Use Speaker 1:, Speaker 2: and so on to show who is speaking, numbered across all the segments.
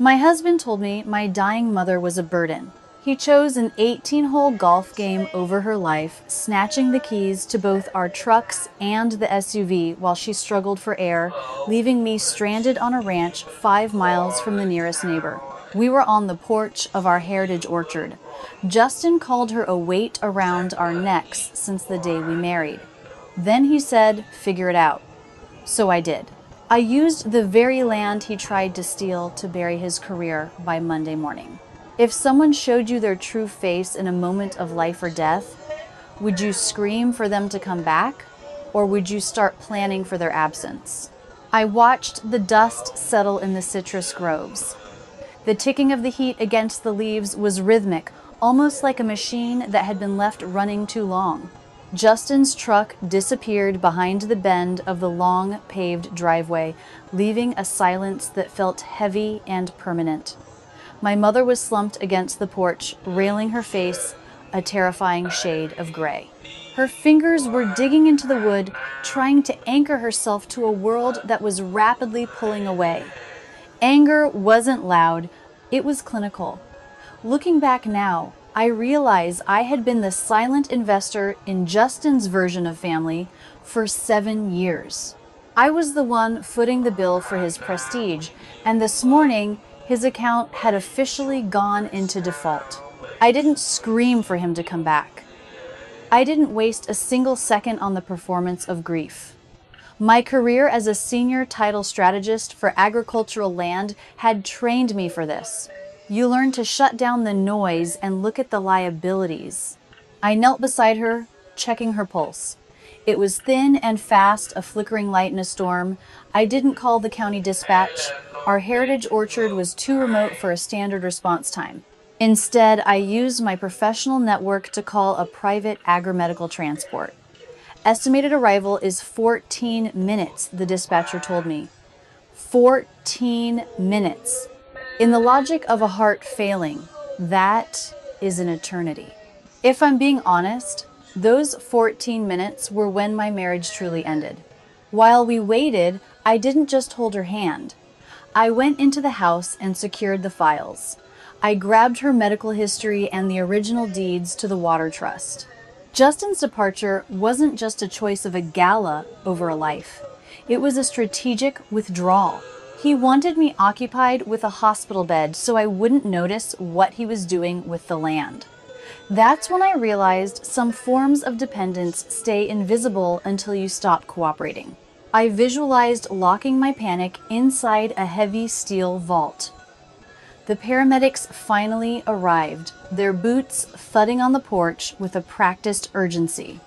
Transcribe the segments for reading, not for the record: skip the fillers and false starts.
Speaker 1: My husband told me my dying mother was a burden. He chose an 18-hole golf game over her life, snatching the keys to both our trucks and the SUV while she struggled for air, leaving me stranded on a ranch 5 miles from the nearest neighbor. We were on the porch of our heritage orchard. Justin called her a weight around our necks since the day we married. Then he said, "Figure it out." So I did. I used the very land he tried to steal to bury his career by Monday morning. If someone showed you their true face in a moment of life or death, would you scream for them to come back, or would you start planning for their absence? I watched the dust settle in the citrus groves. The ticking of the heat against the leaves was rhythmic, almost like a machine that had been left running too long. Justin's truck disappeared behind the bend of the long paved driveway, leaving a silence that felt heavy and permanent. My mother was slumped against the porch, railing her face a terrifying shade of gray. Her fingers were digging into the wood, trying to anchor herself to a world that was rapidly pulling away. Anger wasn't loud, it was clinical. Looking back now, I realize I had been the silent investor in Justin's version of family for 7 years. I was the one footing the bill for his prestige, and this morning, his account had officially gone into default. I didn't scream for him to come back. I didn't waste a single second on the performance of grief. My career as a senior title strategist for agricultural land had trained me for this. You learn to shut down the noise and look at the liabilities. I knelt beside her, checking her pulse. It was thin and fast, a flickering light in a storm. I didn't call the county dispatch. Our heritage orchard was too remote for a standard response time. Instead, I used my professional network to call a private agri-medical transport. Estimated arrival is 14 minutes, the dispatcher told me. 14 minutes. In the logic of a heart failing, that is an eternity. If I'm being honest, those 14 minutes were when my marriage truly ended. While we waited, I didn't just hold her hand. I went into the house and secured the files. I grabbed her medical history and the original deeds to the water trust. Justin's departure wasn't just a choice of a gala over a life. It was a strategic withdrawal. He wanted me occupied with a hospital bed so I wouldn't notice what he was doing with the land. That's when I realized some forms of dependence stay invisible until you stop cooperating. I visualized locking my panic inside a heavy steel vault. The paramedics finally arrived, their boots thudding on the porch with a practiced urgency.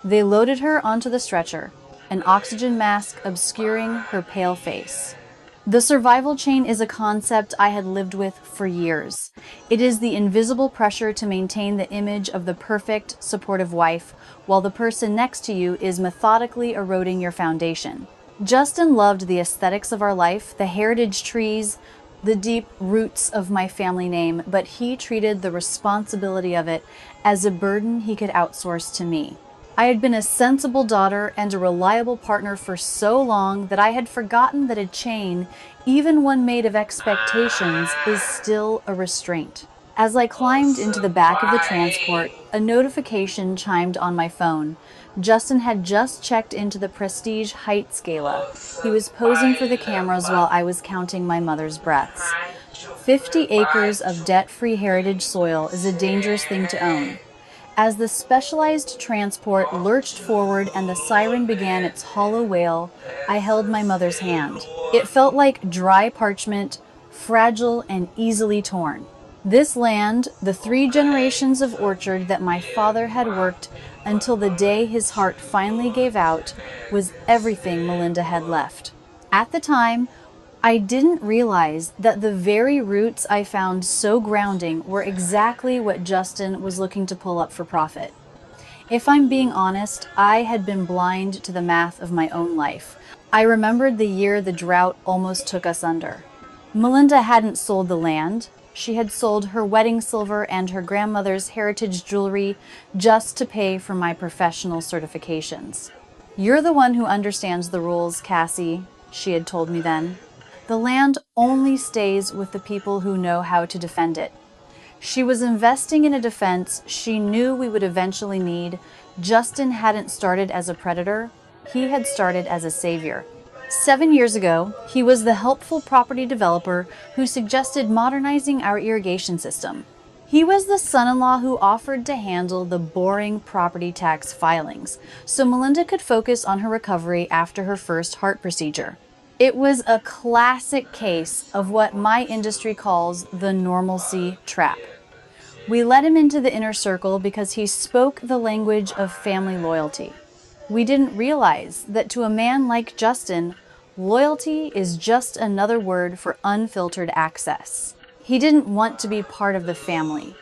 Speaker 1: They loaded her onto the stretcher, an oxygen mask obscuring her pale face. The survival chain is a concept I had lived with for years. It is the invisible pressure to maintain the image of the perfect, supportive wife, while the person next to you is methodically eroding your foundation. Justin loved the aesthetics of our life, the heritage trees, the deep roots of my family name, but he treated the responsibility of it as a burden he could outsource to me. I had been a sensible daughter and a reliable partner for so long that I had forgotten that a chain, even one made of expectations, is still a restraint. As I climbed into the back of the transport, a notification chimed on my phone. Justin had just checked into the Prestige Heights Gala. He was posing for the cameras while I was counting my mother's breaths. 50 acres of debt-free heritage soil is a dangerous thing to own. As the specialized transport lurched forward and the siren began its hollow wail, I held my mother's hand. It felt like dry parchment, fragile and easily torn. This land, the 3 generations of orchard that my father had worked until the day his heart finally gave out, was everything Melinda had left. At the time, I didn't realize that the very roots I found so grounding were exactly what Justin was looking to pull up for profit. If I'm being honest, I had been blind to the math of my own life. I remembered the year the drought almost took us under. Melinda hadn't sold the land. She had sold her wedding silver and her grandmother's heritage jewelry just to pay for my professional certifications. "You're the one who understands the rules, Cassie," she had told me then. The land only stays with the people who know how to defend it. She was investing in a defense she knew we would eventually need. Justin hadn't started as a predator, he had started as a savior. 7 years ago, he was the helpful property developer who suggested modernizing our irrigation system. He was the son-in-law who offered to handle the boring property tax filings, so Melinda could focus on her recovery after her first heart procedure. It was a classic case of what my industry calls the normalcy trap. We let him into the inner circle because he spoke the language of family loyalty. We didn't realize that to a man like Justin, loyalty is just another word for unfiltered access. He didn't want to be part of the family.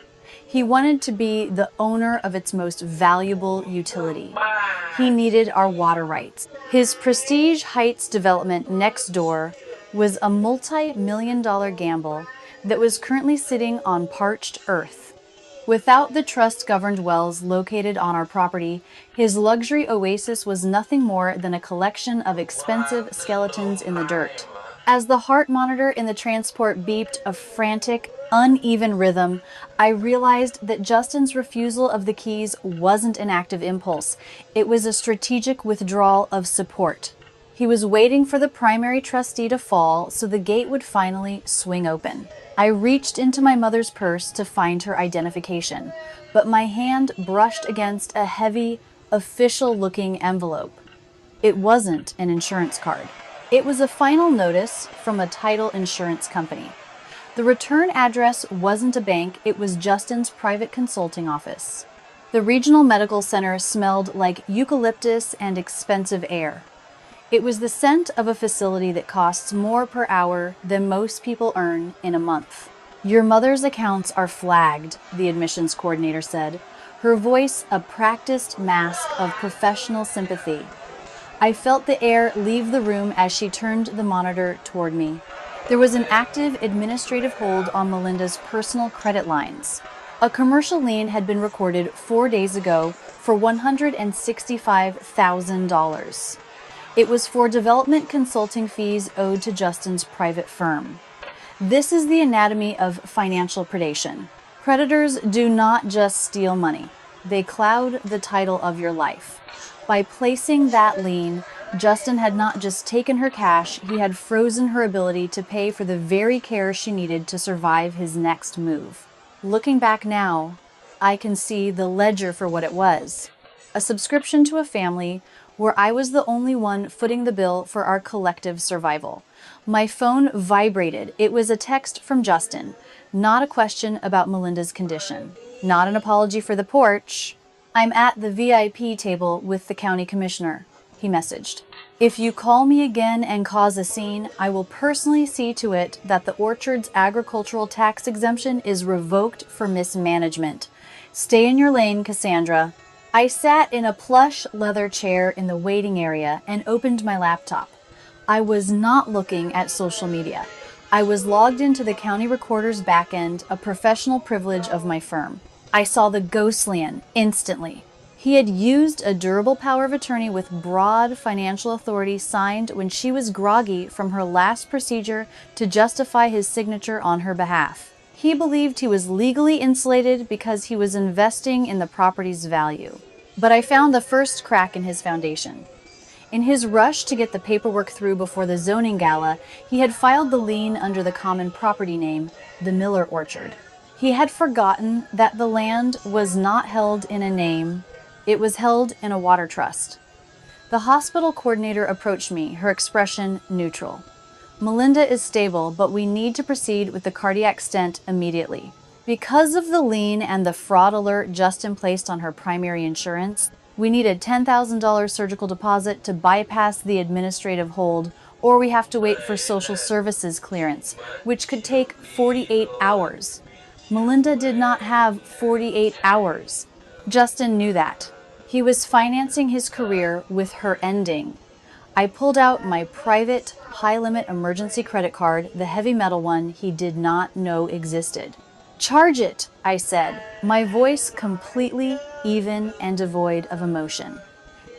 Speaker 1: He wanted to be the owner of its most valuable utility. He needed our water rights. His Prestige Heights development next door was a multi-million-dollar gamble that was currently sitting on parched earth. Without the trust-governed wells located on our property, his luxury oasis was nothing more than a collection of expensive skeletons in the dirt. As the heart monitor in the transport beeped a frantic, uneven rhythm, I realized that Justin's refusal of the keys wasn't an act of impulse. It was a strategic withdrawal of support. He was waiting for the primary trustee to fall so the gate would finally swing open. I reached into my mother's purse to find her identification, but my hand brushed against a heavy, official-looking envelope. It wasn't an insurance card. It was a final notice from a title insurance company. The return address wasn't a bank, it was Justin's private consulting office. The regional medical center smelled like eucalyptus and expensive air. It was the scent of a facility that costs more per hour than most people earn in a month. "Your mother's accounts are flagged," the admissions coordinator said, her voice a practiced mask of professional sympathy. I felt the air leave the room as she turned the monitor toward me. There was an active administrative hold on Melinda's personal credit lines. A commercial lien had been recorded 4 days ago for $165,000. It was for development consulting fees owed to Justin's private firm. This is the anatomy of financial predation. Predators do not just steal money. They cloud the title of your life. By placing that lien, Justin had not just taken her cash, he had frozen her ability to pay for the very care she needed to survive his next move. Looking back now, I can see the ledger for what it was. A subscription to a family where I was the only one footing the bill for our collective survival. My phone vibrated. It was a text from Justin, not a question about Melinda's condition, not an apology for the porch. "I'm at the VIP table with the county commissioner," he messaged. "If you call me again and cause a scene, I will personally see to it that the orchard's agricultural tax exemption is revoked for mismanagement. Stay in your lane, Cassandra." I sat in a plush leather chair in the waiting area and opened my laptop. I was not looking at social media. I was logged into the county recorder's backend, a professional privilege of my firm. I saw the Ghostlian instantly. He had used a durable power of attorney with broad financial authority signed when she was groggy from her last procedure to justify his signature on her behalf. He believed he was legally insulated because he was investing in the property's value. But I found the first crack in his foundation. In his rush to get the paperwork through before the zoning gala, he had filed the lien under the common property name, the Miller Orchard. He had forgotten that the land was not held in a name, it was held in a water trust. The hospital coordinator approached me, her expression neutral. "Melinda is stable, but we need to proceed with the cardiac stent immediately." Because of the lien and the fraud alert Justin placed on her primary insurance, we need a $10,000 surgical deposit to bypass the administrative hold, or we have to wait for social services clearance, which could take 48 hours. Melinda did not have 48 hours. Justin knew that. He was financing his career with her ending. I pulled out my private, high-limit emergency credit card, the heavy metal one he did not know existed. "Charge it," I said, my voice completely even and devoid of emotion.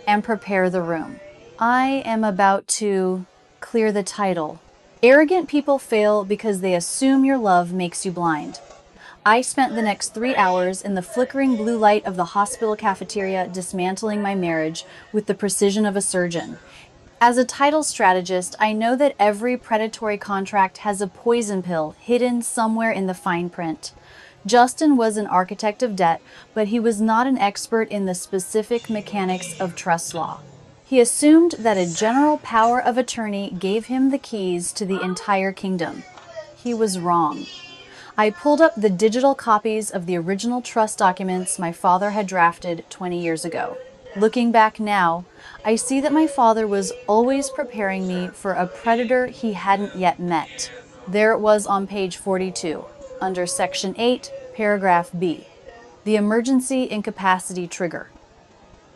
Speaker 1: "And prepare the room. I am about to clear the title." Arrogant people fail because they assume your love makes you blind. I spent the next 3 hours in the flickering blue light of the hospital cafeteria dismantling my marriage with the precision of a surgeon. As a title strategist, I know that every predatory contract has a poison pill hidden somewhere in the fine print. Justin was an architect of debt, but he was not an expert in the specific mechanics of trust law. He assumed that a general power of attorney gave him the keys to the entire kingdom. He was wrong. I pulled up the digital copies of the original trust documents my father had drafted 20 years ago. Looking back now, I see that my father was always preparing me for a predator he hadn't yet met. There it was on page 42, under Section 8, Paragraph B, the emergency incapacity trigger.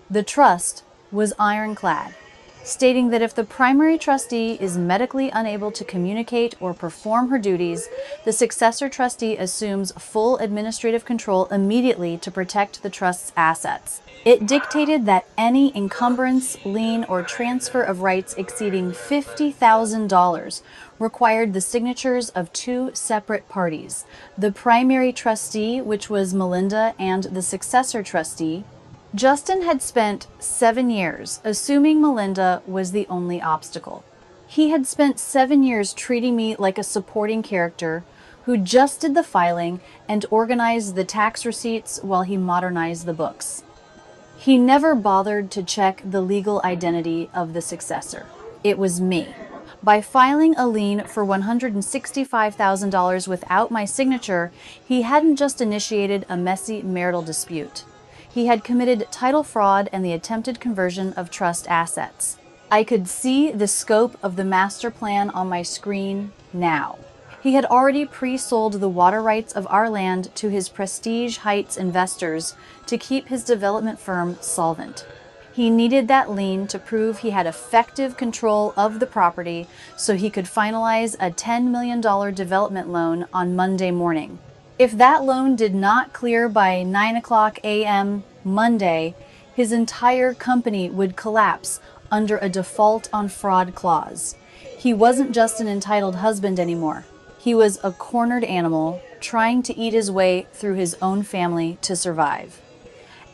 Speaker 1: The trust was ironclad, stating that if the primary trustee is medically unable to communicate or perform her duties, the successor trustee assumes full administrative control immediately to protect the trust's assets. It dictated that any encumbrance, lien, or transfer of rights exceeding $50,000 required the signatures of two separate parties, the primary trustee, which was Melinda, and the successor trustee. Justin had spent 7 years assuming Melinda was the only obstacle. He had spent 7 years treating me like a supporting character who just did the filing and organized the tax receipts while he modernized the books. He never bothered to check the legal identity of the successor. It was me. By filing a lien for $165,000 without my signature, he hadn't just initiated a messy marital dispute. He had committed title fraud and the attempted conversion of trust assets. I could see the scope of the master plan on my screen now. He had already pre-sold the water rights of our land to his Prestige Heights investors to keep his development firm solvent. He needed that lien to prove he had effective control of the property so he could finalize a $10 million development loan on Monday morning. If that loan did not clear by 9 a.m. Monday, his entire company would collapse under a default on fraud clause. He wasn't just an entitled husband anymore. He was a cornered animal trying to eat his way through his own family to survive.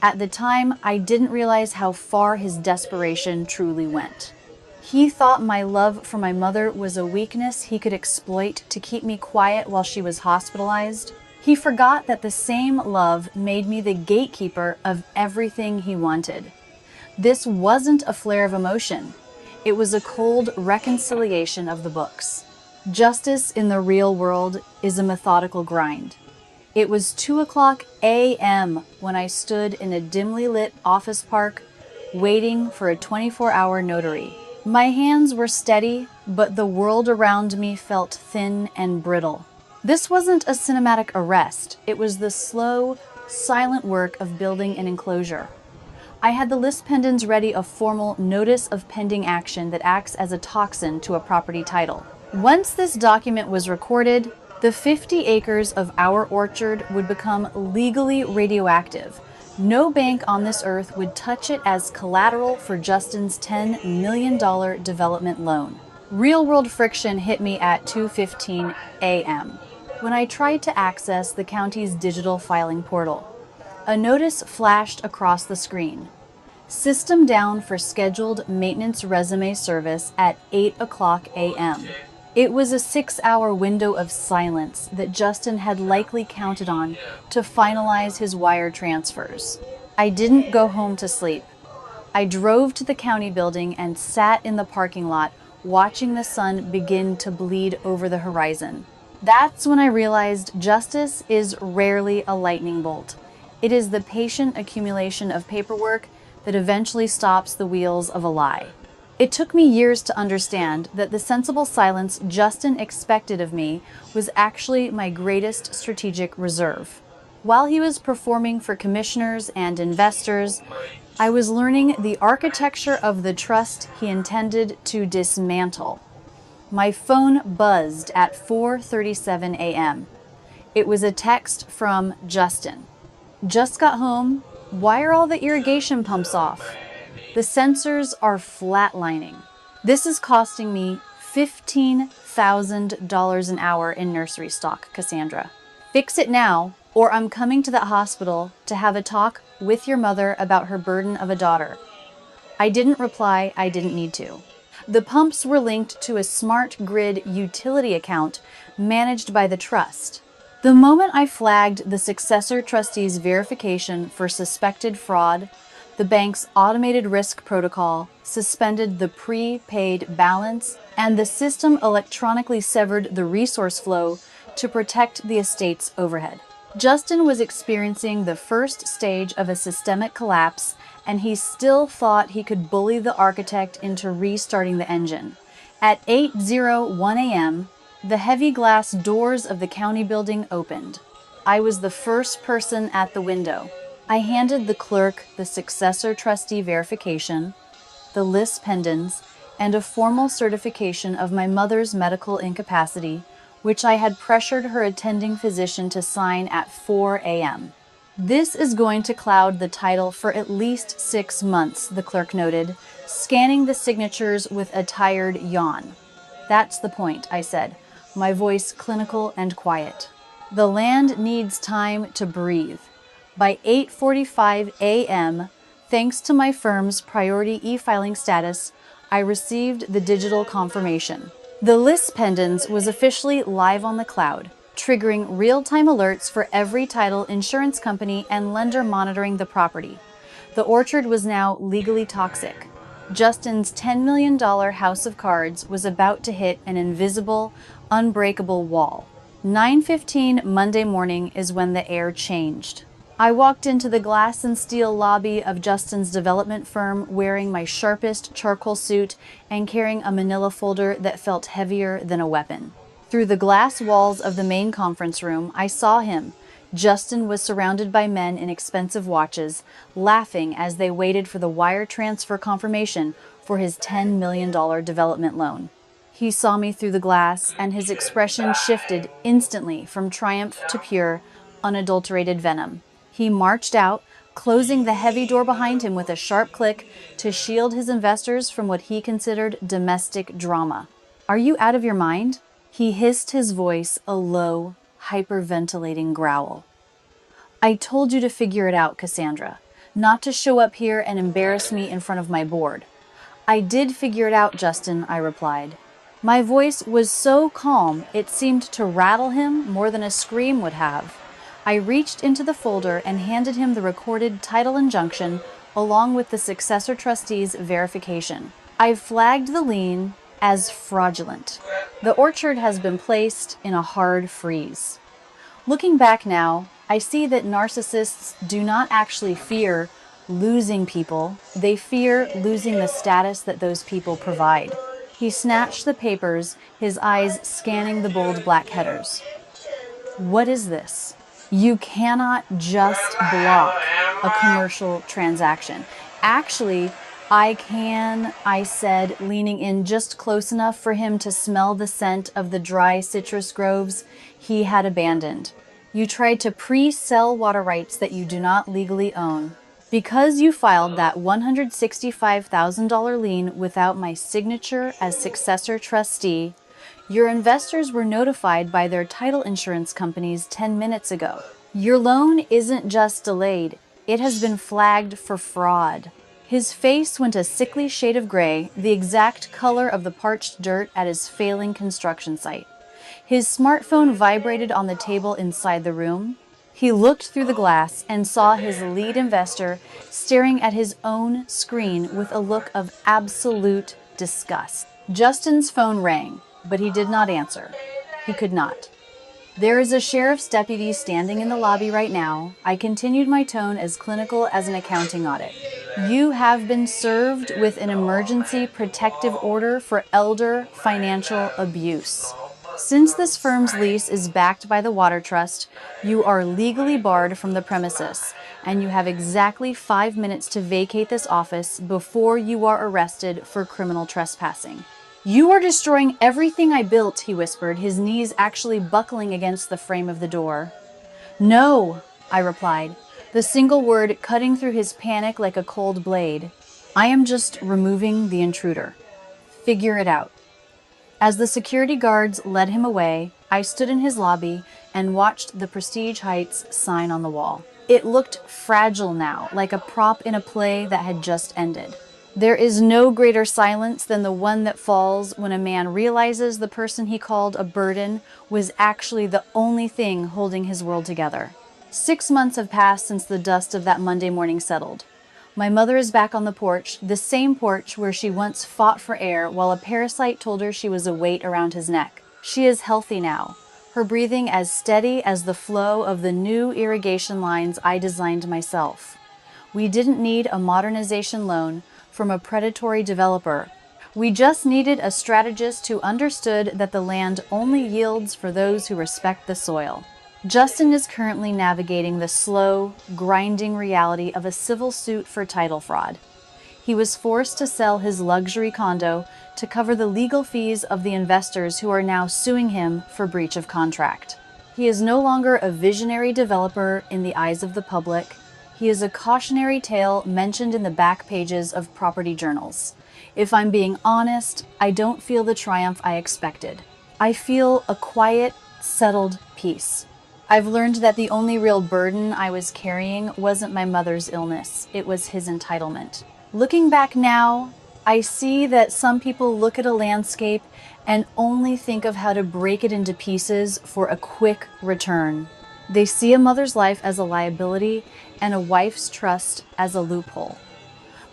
Speaker 1: At the time, I didn't realize how far his desperation truly went. He thought my love for my mother was a weakness he could exploit to keep me quiet while she was hospitalized. He forgot that the same love made me the gatekeeper of everything he wanted. This wasn't a flare of emotion. It was a cold reconciliation of the books. Justice in the real world is a methodical grind. It was 2 a.m. when I stood in a dimly lit office park waiting for a 24-hour notary. My hands were steady, but the world around me felt thin and brittle. This wasn't a cinematic arrest. It was the slow, silent work of building an enclosure. I had the list pendants ready, a formal notice of pending action that acts as a toxin to a property title. Once this document was recorded, the 50 acres of our orchard would become legally radioactive. No bank on this earth would touch it as collateral for Justin's $10 million development loan. Real-world friction hit me at 2:15 a.m. when I tried to access the county's digital filing portal. A notice flashed across the screen. System down for scheduled maintenance resume service at 8 a.m. It was a 6-hour window of silence that Justin had likely counted on to finalize his wire transfers. I didn't go home to sleep. I drove to the county building and sat in the parking lot, watching the sun begin to bleed over the horizon. That's when I realized justice is rarely a lightning bolt. It is the patient accumulation of paperwork that eventually stops the wheels of a lie. It took me years to understand that the sensible silence Justin expected of me was actually my greatest strategic reserve. While he was performing for commissioners and investors, I was learning the architecture of the trust he intended to dismantle. My phone buzzed at 4:37 a.m. It was a text from Justin. Just got home. Why are all the irrigation pumps off? The sensors are flatlining. This is costing me $15,000 an hour in nursery stock, Cassandra. Fix it now, or I'm coming to that hospital to have a talk with your mother about her burden of a daughter. I didn't reply. I didn't need to. The pumps were linked to a smart grid utility account managed by the trust. The moment I flagged the successor trustee's verification for suspected fraud, the bank's automated risk protocol suspended the prepaid balance, and the system electronically severed the resource flow to protect the estate's overhead. Justin was experiencing the first stage of a systemic collapse, and he still thought he could bully the architect into restarting the engine. At 8:01 a.m., the heavy glass doors of the county building opened. I was the first person at the window. I handed the clerk the successor trustee verification, the lis pendens, and a formal certification of my mother's medical incapacity, which I had pressured her attending physician to sign at 4 a.m. This is going to cloud the title for at least 6 months, the clerk noted, scanning the signatures with a tired yawn. That's the point, I said, my voice clinical and quiet. The land needs time to breathe. By 8:45 a.m., thanks to my firm's priority e-filing status, I received the digital confirmation. The lis pendens was officially live on the cloud, triggering real-time alerts for every title insurance company and lender monitoring the property. The orchard was now legally toxic. Justin's $10 million house of cards was about to hit an invisible, unbreakable wall. 9:15 Monday morning is when the air changed. I walked into the glass and steel lobby of Justin's development firm wearing my sharpest charcoal suit and carrying a manila folder that felt heavier than a weapon. Through the glass walls of the main conference room, I saw him. Justin was surrounded by men in expensive watches, laughing as they waited for the wire transfer confirmation for his $10 million development loan. He saw me through the glass, and his expression shifted instantly from triumph to pure, unadulterated venom. He marched out, closing the heavy door behind him with a sharp click to shield his investors from what he considered domestic drama. "Are you out of your mind?" He hissed, his voice a low, hyperventilating growl. "I told you to figure it out, Cassandra, not to show up here and embarrass me in front of my board." "I did figure it out, Justin," I replied. My voice was so calm it seemed to rattle him more than a scream would have. I reached into the folder and handed him the recorded title injunction along with the successor trustee's verification. "I've flagged the lien as fraudulent. The orchard has been placed in a hard freeze." Looking back now, I see that narcissists do not actually fear losing people. They fear losing the status that those people provide. He snatched the papers, his eyes scanning the bold black headers. "What is this? You cannot just block a commercial transaction." "Actually, I can," I said, leaning in just close enough for him to smell the scent of the dry citrus groves he had abandoned. "You tried to pre-sell water rights that you do not legally own. Because you filed that $165,000 lien without my signature as successor trustee, your investors were notified by their title insurance companies 10 minutes ago. Your loan isn't just delayed, it has been flagged for fraud." His face went a sickly shade of gray, the exact color of the parched dirt at his failing construction site. His smartphone vibrated on the table inside the room. He looked through the glass and saw his lead investor staring at his own screen with a look of absolute disgust. Justin's phone rang, but he did not answer. He could not. "There is a sheriff's deputy standing in the lobby right now." I continued, my tone as clinical as an accounting audit. "You have been served with an emergency protective order for elder financial abuse. Since this firm's lease is backed by the Water Trust, you are legally barred from the premises, and you have exactly 5 minutes to vacate this office before you are arrested for criminal trespassing." "You are destroying everything I built," he whispered, his knees actually buckling against the frame of the door. "No," I replied, the single word cutting through his panic like a cold blade. "I am just removing the intruder. Figure it out." As the security guards led him away, I stood in his lobby and watched the Prestige Heights sign on the wall. It looked fragile now, like a prop in a play that had just ended. There is no greater silence than the one that falls when a man realizes the person he called a burden was actually the only thing holding his world together. 6 months have passed since the dust of that Monday morning settled. My mother is back on the porch, the same porch where she once fought for air while a parasite told her she was a weight around his neck. She is healthy now, her breathing as steady as the flow of the new irrigation lines I designed myself. We didn't need a modernization loan from a predatory developer. We just needed a strategist who understood that the land only yields for those who respect the soil. Justin is currently navigating the slow, grinding reality of a civil suit for title fraud. He was forced to sell his luxury condo to cover the legal fees of the investors who are now suing him for breach of contract. He is no longer a visionary developer in the eyes of the public. He is a cautionary tale mentioned in the back pages of property journals. If I'm being honest, I don't feel the triumph I expected. I feel a quiet, settled peace. I've learned that the only real burden I was carrying wasn't my mother's illness, it was his entitlement. Looking back now, I see that some people look at a landscape and only think of how to break it into pieces for a quick return. They see a mother's life as a liability and a wife's trust as a loophole.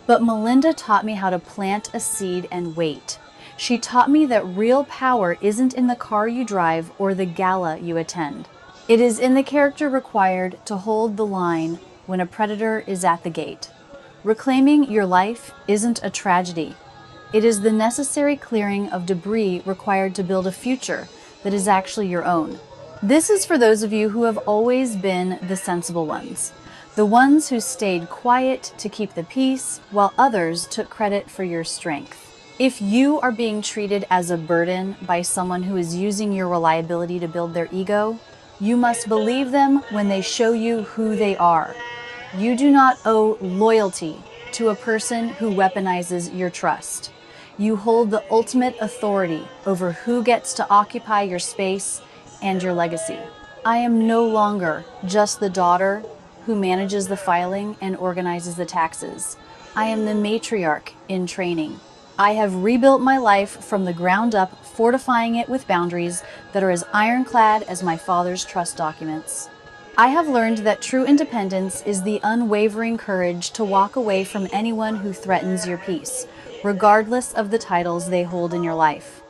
Speaker 1: But Melinda taught me how to plant a seed and wait. She taught me that real power isn't in the car you drive or the gala you attend. It is in the character required to hold the line when a predator is at the gate. Reclaiming your life isn't a tragedy. It is the necessary clearing of debris required to build a future that is actually your own. This is for those of you who have always been the sensible ones, the ones who stayed quiet to keep the peace while others took credit for your strength. If you are being treated as a burden by someone who is using your reliability to build their ego, you must believe them when they show you who they are. You do not owe loyalty to a person who weaponizes your trust. You hold the ultimate authority over who gets to occupy your space and your legacy. I am no longer just the daughter who manages the filing and organizes the taxes. I am the matriarch in training. I have rebuilt my life from the ground up, fortifying it with boundaries that are as ironclad as my father's trust documents. I have learned that true independence is the unwavering courage to walk away from anyone who threatens your peace, regardless of the titles they hold in your life.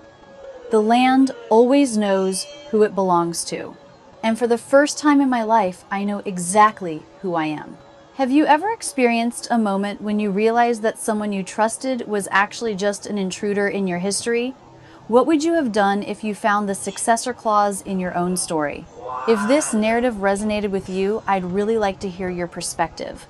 Speaker 1: The land always knows who it belongs to. And for the first time in my life, I know exactly who I am. Have you ever experienced a moment when you realized that someone you trusted was actually just an intruder in your history? What would you have done if you found the successor clause in your own story? If this narrative resonated with you, I'd really like to hear your perspective.